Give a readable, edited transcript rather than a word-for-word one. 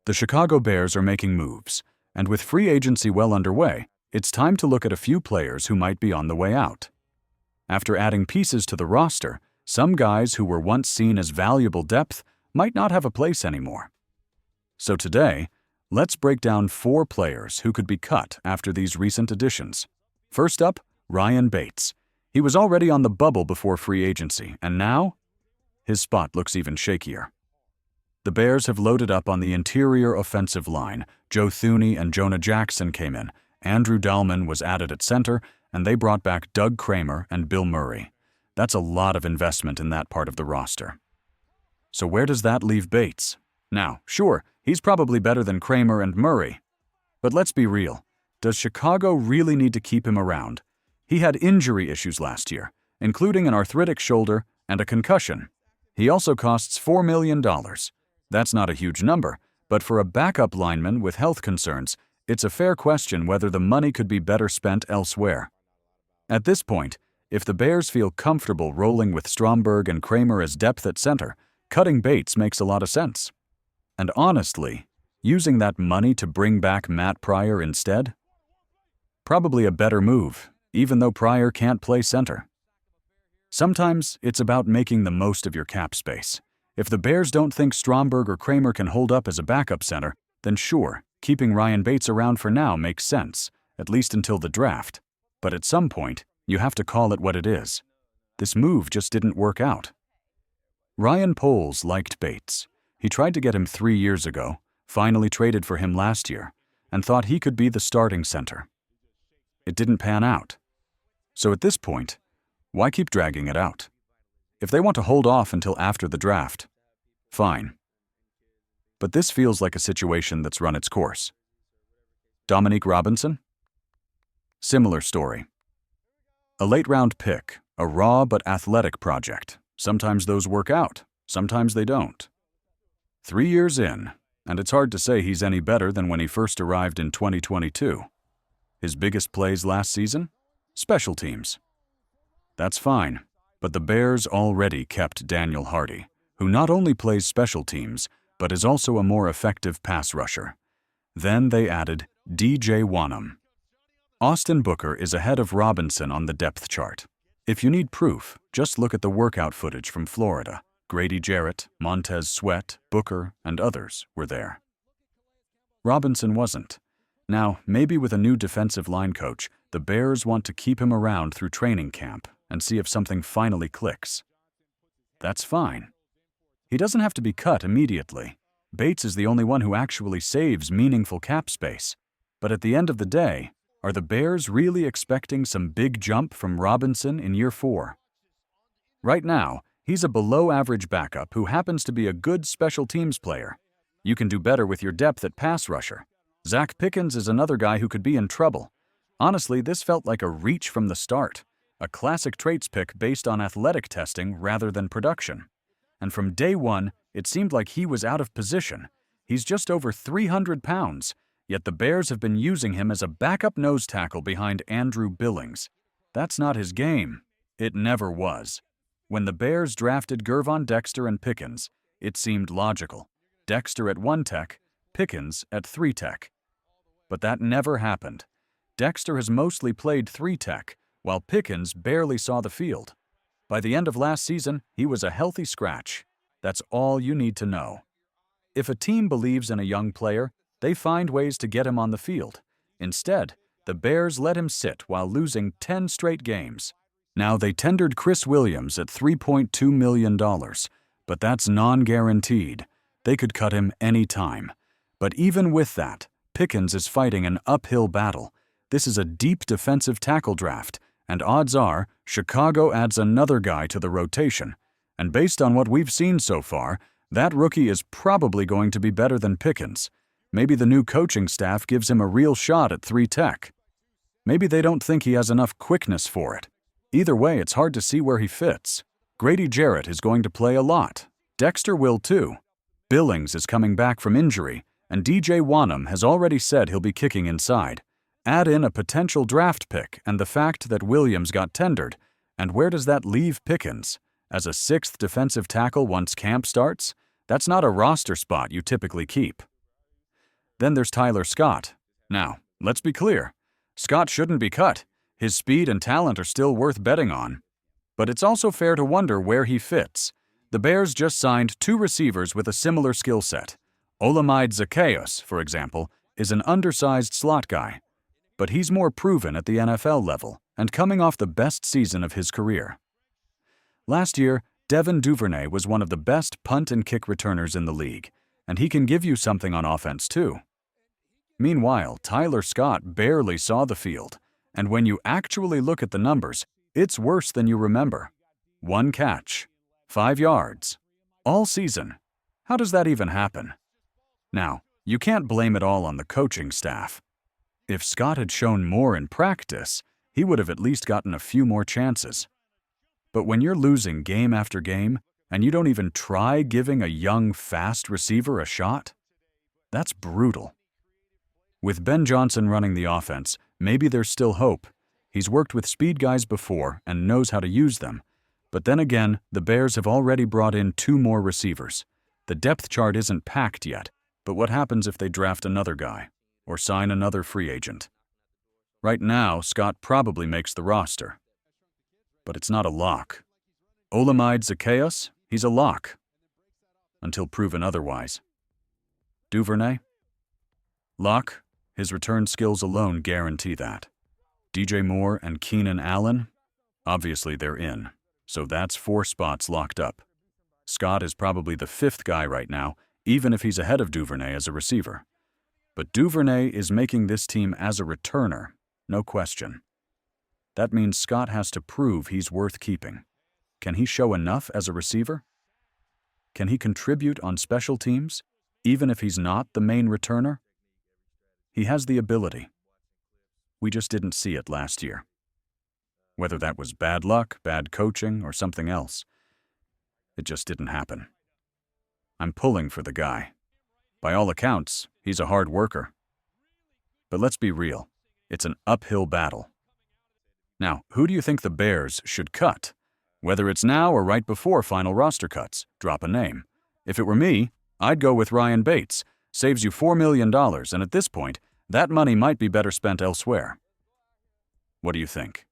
The Chicago Bears are making moves, and with free agency well underway, it's time to look at a few players who might be on the way out. After adding pieces to the roster, some guys who were once seen as valuable depth might not have a place anymore. So today, let's break down 4 players who could be cut after these recent additions. First up, Ryan Bates. He was already on the bubble before free agency, and now his spot looks even shakier. The Bears have loaded up on the interior offensive line. Joe Thuney and Jonah Jackson came in. Andrew Dalman was added at center, and they brought back Doug Kramer and Bill Murray. That's a lot of investment in that part of the roster. So where does that leave Bates? Now, sure, he's probably better than Kramer and Murray. But let's be real. Does Chicago really need to keep him around? He had injury issues last year, including an arthritic shoulder and a concussion. He also costs $4 million. That's not a huge number, but for a backup lineman with health concerns, it's a fair question whether the money could be better spent elsewhere. At this point, if the Bears feel comfortable rolling with Stromberg and Kramer as depth at center, cutting Bates makes a lot of sense. And honestly, using that money to bring back Matt Pryor instead? Probably a better move, even though Pryor can't play center. Sometimes it's about making the most of your cap space. If the Bears don't think Stromberg or Kramer can hold up as a backup center, then sure, keeping Ryan Bates around for now makes sense, at least until the draft. But at some point, you have to call it what it is. This move just didn't work out. Ryan Poles liked Bates. He tried to get him 3 years ago, finally traded for him last year, and thought he could be the starting center. It didn't pan out. So at this point, why keep dragging it out? If they want to hold off until after the draft, fine. But this feels like a situation that's run its course. Dominique Robinson? Similar story. A late-round pick, a raw but athletic project. Sometimes those work out, sometimes they don't. 3 years in, and it's hard to say he's any better than when he first arrived in 2022. His biggest plays last season? Special teams. That's fine, but the Bears already kept Daniel Hardy, who not only plays special teams, but is also a more effective pass rusher. Then they added DJ Wanham. Austin Booker is ahead of Robinson on the depth chart. If you need proof, just look at the workout footage from Florida. Grady Jarrett, Montez Sweat, Booker, and others were there. Robinson wasn't. Now, maybe with a new defensive line coach, the Bears want to keep him around through training camp and see if something finally clicks. That's fine. He doesn't have to be cut immediately. Bates is the only one who actually saves meaningful cap space. But at the end of the day, are the Bears really expecting some big jump from Robinson in year 4? Right now, he's a below-average backup who happens to be a good special teams player. You can do better with your depth at pass rusher. Zack Pickens is another guy who could be in trouble. Honestly, this felt like a reach from the start, a classic traits pick based on athletic testing rather than production. And from day one, it seemed like he was out of position. He's just over 300 pounds, yet the Bears have been using him as a backup nose tackle behind Andrew Billings. That's not his game. It never was. When the Bears drafted Gervon Dexter and Pickens, it seemed logical. Dexter at 1 tech, Pickens at 3 tech. But that never happened. Dexter has mostly played 3 tech, while Pickens barely saw the field. By the end of last season, he was a healthy scratch. That's all you need to know. If a team believes in a young player, they find ways to get him on the field. Instead, the Bears let him sit while losing 10 straight games. Now, they tendered Chris Williams at $3.2 million, but that's non-guaranteed. They could cut him any time. But even with that, Pickens is fighting an uphill battle. This is a deep defensive tackle draft, and odds are Chicago adds another guy to the rotation. And based on what we've seen so far, that rookie is probably going to be better than Pickens. Maybe the new coaching staff gives him a real shot at 3 tech. Maybe they don't think he has enough quickness for it. Either way, it's hard to see where he fits. Grady Jarrett is going to play a lot. Dexter will too. Billings is coming back from injury, and DJ Wanham has already said he'll be kicking inside. Add in a potential draft pick and the fact that Williams got tendered, and where does that leave Pickens? As a 6th defensive tackle once camp starts? That's not a roster spot you typically keep. Then there's Tyler Scott. Now, let's be clear. Scott shouldn't be cut. His speed and talent are still worth betting on. But it's also fair to wonder where he fits. The Bears just signed 2 receivers with a similar skill set. Olamide Zaccheaus, for example, is an undersized slot guy. But he's more proven at the NFL level and coming off the best season of his career. Last year, Devin Duvernay was one of the best punt and kick returners in the league, and he can give you something on offense too. Meanwhile, Tyler Scott barely saw the field, and when you actually look at the numbers, it's worse than you remember. 1 catch, 5 yards, all season. How does that even happen? Now, you can't blame it all on the coaching staff. If Scott had shown more in practice, he would have at least gotten a few more chances. But when you're losing game after game, and you don't even try giving a young, fast receiver a shot, that's brutal. With Ben Johnson running the offense, maybe there's still hope. He's worked with speed guys before and knows how to use them. But then again, the Bears have already brought in 2 more receivers. The depth chart isn't packed yet, but what happens if they draft another guy or sign another free agent? Right now, Scott probably makes the roster. But it's not a lock. Olamide Zaccheaus, he's a lock. Until proven otherwise. Duvernay? Lock. His return skills alone guarantee that. DJ Moore and Keenan Allen? Obviously they're in, so that's 4 spots locked up. Scott is probably the 5th guy right now, even if he's ahead of Duvernay as a receiver. But Duvernay is making this team as a returner, no question. That means Scott has to prove he's worth keeping. Can he show enough as a receiver? Can he contribute on special teams, even if he's not the main returner? He has the ability. We just didn't see it last year. Whether that was bad luck, bad coaching, or something else, it just didn't happen. I'm pulling for the guy. By all accounts, he's a hard worker. But let's be real, it's an uphill battle. Now, who do you think the Bears should cut? Whether it's now or right before final roster cuts, drop a name. If it were me, I'd go with Ryan Bates. Saves you $4 million, and at this point, that money might be better spent elsewhere. What do you think?